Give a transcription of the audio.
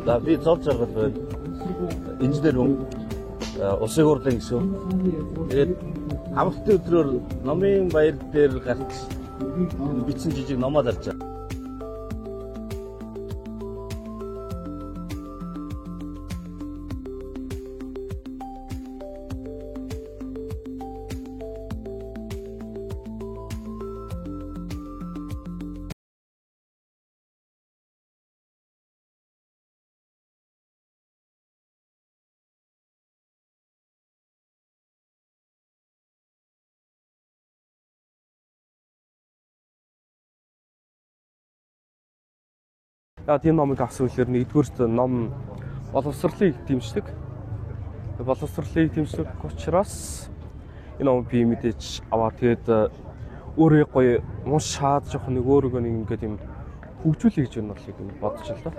За би зовж жаргал байна. Инженер хүн усын хурлын гишүүн. Тэгээд амралтын өдрөөр номын баяр дээр гарч бичсэн жижиг номоо зарж байгаа. Энэ номыг авсан гэхээр нэгдүгээрт ном боловсролыг дэмждэг. Боловсролыг дэмждэг учраас энэ ном би мэдээж аваад тэгээд өөрөө гоё уншаад жоох нэг өөрийгөө нэг ингээд юм хөгжүүлэх гэж юм бодож л доо.